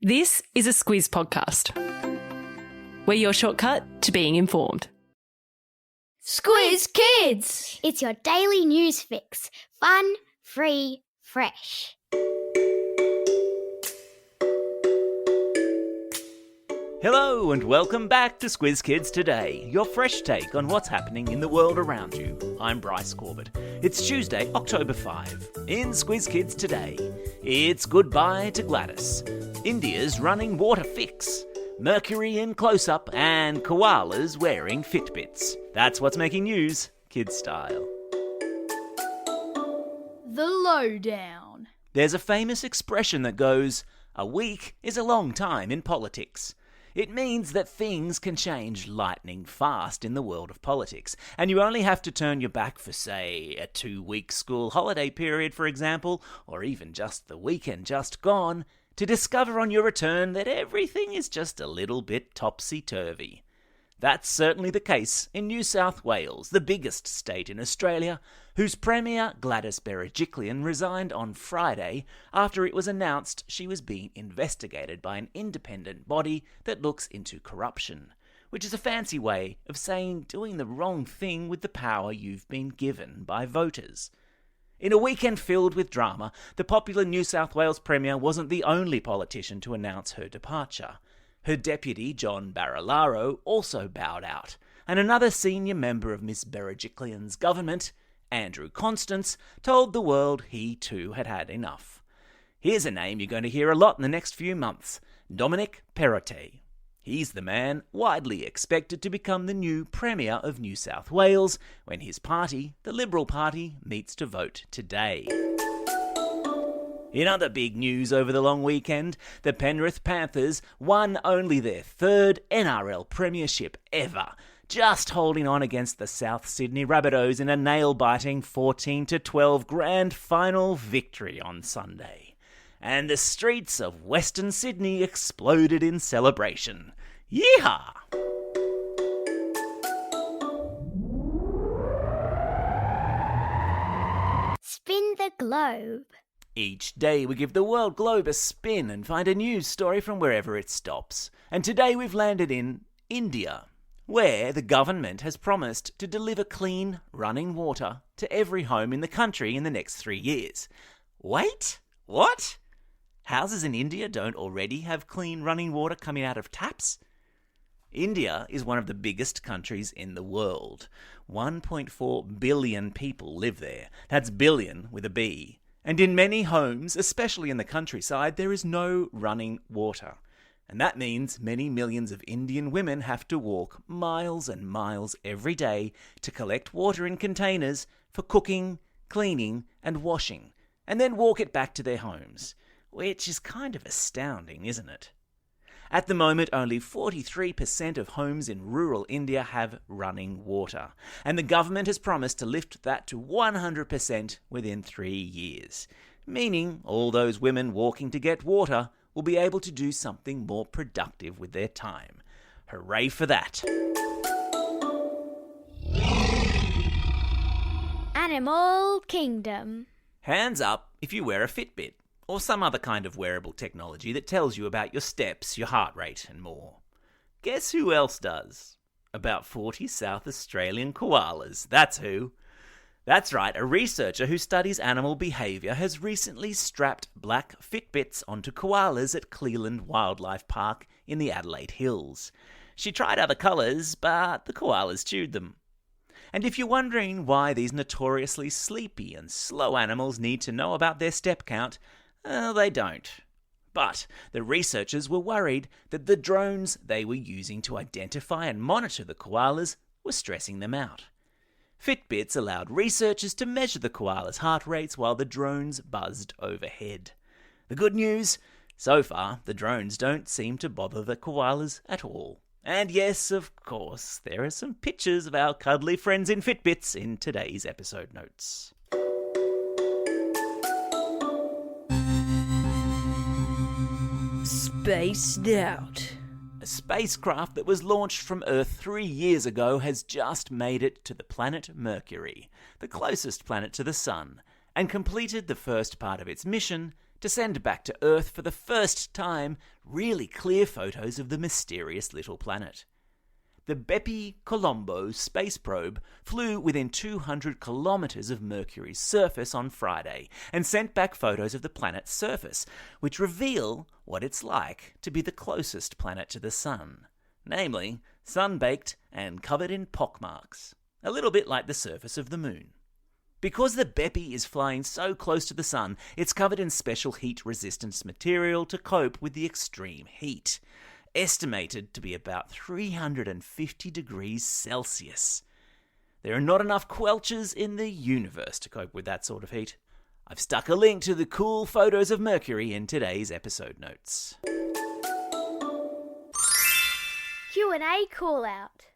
This is a Squiz podcast. We're your shortcut to being informed. Squiz Kids! It's your daily news fix. Fun, free, fresh. Hello and welcome back to Squiz Kids Today, your fresh take on what's happening in the world around you. I'm Bryce Corbett. It's Tuesday, October 5. In Squiz Kids Today, it's goodbye to Gladys, India's running water fix, Mercury in close-up, and koalas wearing Fitbits. That's what's making news, kids style. The lowdown. There's a famous expression that goes, "A week is a long time in politics." It means that things can change lightning fast in the world of politics, and you only have to turn your back for, say, a 2-week school holiday period, for example, or even just the weekend just gone, to discover on your return that everything is just a little bit topsy-turvy. That's certainly the case in New South Wales, the biggest state in Australia, whose Premier Gladys resigned on Friday after it was announced she was being investigated by an independent body that looks into corruption, which is a fancy way of saying doing the wrong thing with the power you've been given by voters. In a weekend filled with drama, the popular New South Wales Premier wasn't the only politician to announce her departure. Her deputy, John Barilaro, also bowed out, and another senior member of Miss Berejiklian's government, Andrew Constance, told the world he too had had enough. Here's a name you're going to hear a lot in the next few months, Dominic Perrottet. He's the man widely expected to become the new Premier of New South Wales when his party, the Liberal Party, meets to vote today. In other big news over the long weekend, the Penrith Panthers won only their third NRL premiership ever, just holding on against the South Sydney Rabbitohs in a nail-biting 14-12 grand final victory on Sunday. And the streets of Western Sydney exploded in celebration. Yeehaw! Spin the globe. Each day we give the world globe a spin and find a news story from wherever it stops. And today we've landed in India, where the government has promised to deliver clean, running water to every home in the country in the next 3 years. Wait, what? Houses in India don't already have clean running water coming out of taps? India is one of the biggest countries in the world. 1.4 billion people live there. That's billion with a B. And in many homes, especially in the countryside, there is no running water. And that means many millions of Indian women have to walk miles and miles every day to collect water in containers for cooking, cleaning and washing, and then walk it back to their homes, which is kind of astounding, isn't it? At the moment, only 43% of homes in rural India have running water, and the government has promised to lift that to 100% within 3 years, meaning all those women walking to get water will be able to do something more productive with their time. Hooray for that! Animal Kingdom. Hands up if you wear a Fitbit, or some other kind of wearable technology that tells you about your steps, your heart rate, and more. Guess who else does? About 40 South Australian koalas, that's who. That's right, a researcher who studies animal behaviour has recently strapped black Fitbits onto koalas at Cleland Wildlife Park in the Adelaide Hills. She tried other colours, but the koalas chewed them. And if you're wondering why these notoriously sleepy and slow animals need to know about their step count, they don't. But the researchers were worried that the drones they were using to identify and monitor the koalas were stressing them out. Fitbits allowed researchers to measure the koalas' heart rates while the drones buzzed overhead. The good news? So far, the drones don't seem to bother the koalas at all. And yes, of course, there are some pictures of our cuddly friends in Fitbits in today's episode notes. Spaced out. A spacecraft that was launched from Earth 3 years ago has just made it to the planet Mercury, the closest planet to the Sun, and completed the first part of its mission to send back to Earth for the first time really clear photos of the mysterious little planet. The Bepi-Colombo space probe flew within 200 kilometres of Mercury's surface on Friday and sent back photos of the planet's surface, which reveal what it's like to be the closest planet to the Sun, namely sun-baked and covered in pockmarks, a little bit like the surface of the Moon. Because the Bepi is flying so close to the Sun, it's covered in special heat-resistance material to cope with the extreme heat, estimated to be about 350 degrees Celsius. There are not enough quelchers in the universe to cope with that sort of heat. I've stuck a link to the cool photos of Mercury in today's episode notes. Q&A call-out.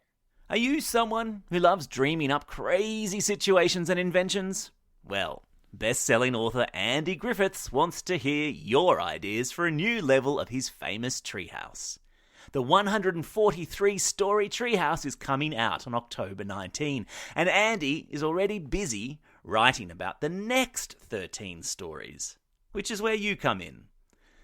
Are you someone who loves dreaming up crazy situations and inventions? Well, best-selling author Andy Griffiths wants to hear your ideas for a new level of his famous treehouse. The 143-story treehouse is coming out on October 19, and Andy is already busy writing about the next 13 stories, which is where you come in.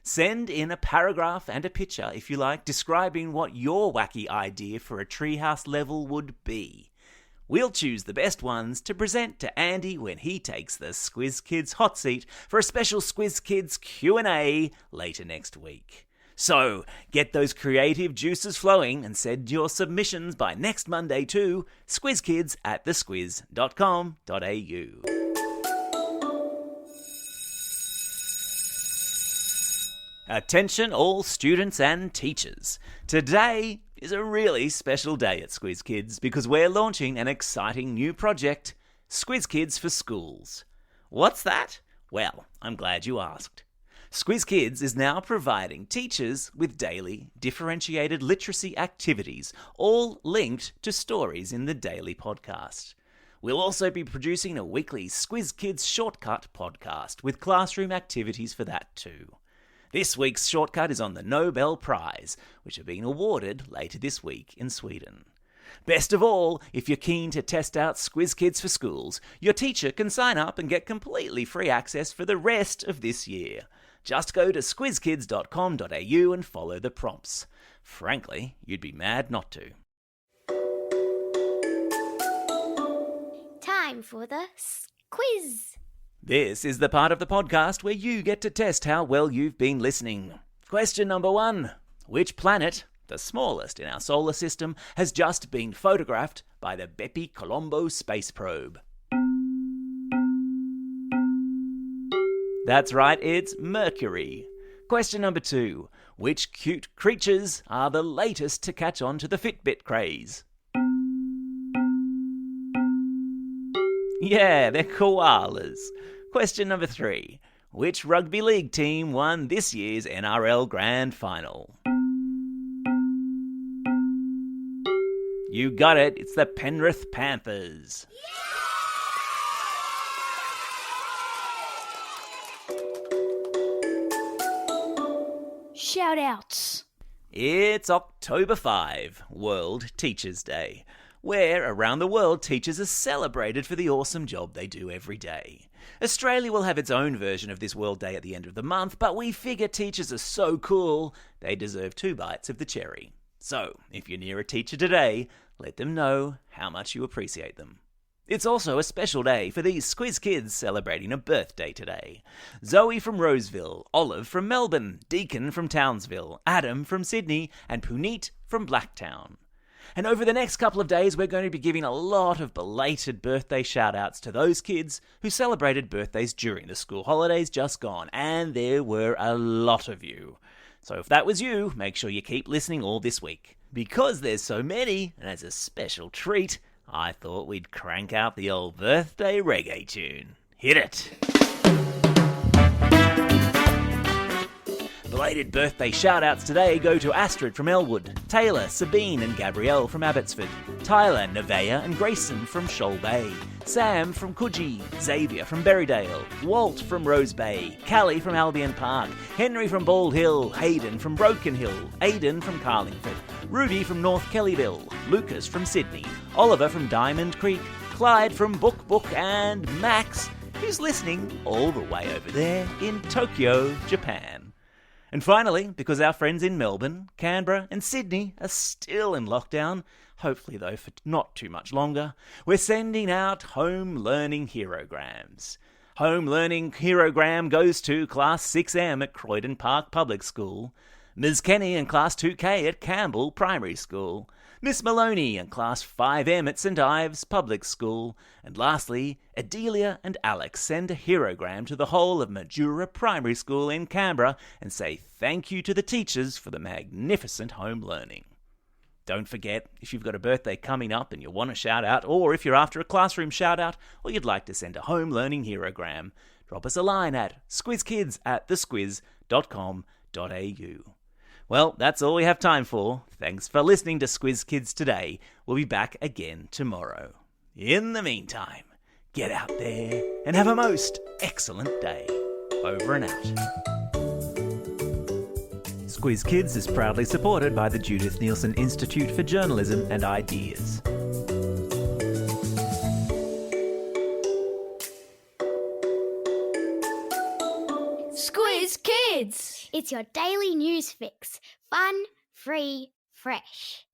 Send in a paragraph and a picture, if you like, describing what your wacky idea for a treehouse level would be. We'll choose the best ones to present to Andy when he takes the Squiz Kids hot seat for a special Squiz Kids Q&A later next week. So, get those creative juices flowing and send your submissions by next Monday to squizkids@thesquiz.com.au. Attention all students and teachers. Today is a really special day at Squiz Kids because we're launching an exciting new project, Squiz Kids for Schools. What's that? Well, I'm glad you asked. Squiz Kids is now providing teachers with daily differentiated literacy activities, all linked to stories in the daily podcast. We'll also be producing a weekly Squiz Kids Shortcut podcast with classroom activities for that too. This week's shortcut is on the Nobel Prize, which are being awarded later this week in Sweden. Best of all, if you're keen to test out Squiz Kids for Schools, your teacher can sign up and get completely free access for the rest of this year. Just go to squizkids.com.au and follow the prompts. Frankly, you'd be mad not to. Time for the quiz. This is the part of the podcast where you get to test how well you've been listening. Question number 1. Which planet, the smallest in our solar system, has just been photographed by the Bepi-Colombo space probe? That's right, it's Mercury. Question number 2. Which cute creatures are the latest to catch on to the Fitbit craze? Yeah, they're koalas. Question number 3. Which rugby league team won this year's NRL Grand Final? You got it, it's the Penrith Panthers. Shout-outs. It's October 5, World Teachers' Day, where around the world teachers are celebrated for the awesome job they do every day. Australia will have its own version of this World Day at the end of the month, but we figure teachers are so cool, they deserve 2 bites of the cherry. So, if you're near a teacher today, let them know how much you appreciate them. It's also a special day for these Squiz Kids celebrating a birthday today. Zoe from Roseville, Olive from Melbourne, Deacon from Townsville, Adam from Sydney, and Puneet from Blacktown. And over the next couple of days, we're going to be giving a lot of belated birthday shout-outs to those kids who celebrated birthdays during the school holidays just gone, and there were a lot of you. So if that was you, make sure you keep listening all this week. Because there's so many, and as a special treat, I thought we'd crank out the old birthday reggae tune. Hit it! Belated birthday shout-outs today go to Astrid from Elwood, Taylor, Sabine and Gabrielle from Abbotsford, Tyler, Nevaeh and Grayson from Shoal Bay, Sam from Coogee, Xavier from Berrydale, Walt from Rose Bay, Callie from Albion Park, Henry from Bald Hill, Hayden from Broken Hill, Aidan from Carlingford, Ruby from North Kellyville, Lucas from Sydney, Oliver from Diamond Creek, Clyde from Book and Max who's listening all the way over there in Tokyo, Japan. And finally, because our friends in Melbourne, Canberra and Sydney are still in lockdown, hopefully though for not too much longer, we're sending out home learning herograms. Home learning herogram goes to Class 6M at Croydon Park Public School, Ms Kenny and Class 2K at Campbell Primary School, Miss Maloney and Class 5M at St Ives Public School, and lastly, Adelia and Alex send a herogram to the whole of Majura Primary School in Canberra and say thank you to the teachers for the magnificent home learning. Don't forget, if you've got a birthday coming up and you want a shout out, or if you're after a classroom shout out, or you'd like to send a home learning herogram, drop us a line at squizkids@thesquiz.com.au. Well, that's all we have time for. Thanks for listening to Squiz Kids today. We'll be back again tomorrow. In the meantime, get out there and have a most excellent day. Over and out. Squiz Kids is proudly supported by the Judith Neilson Institute for Journalism and Ideas. Squiz Kids! It's your daily news fix. Fun, free, fresh.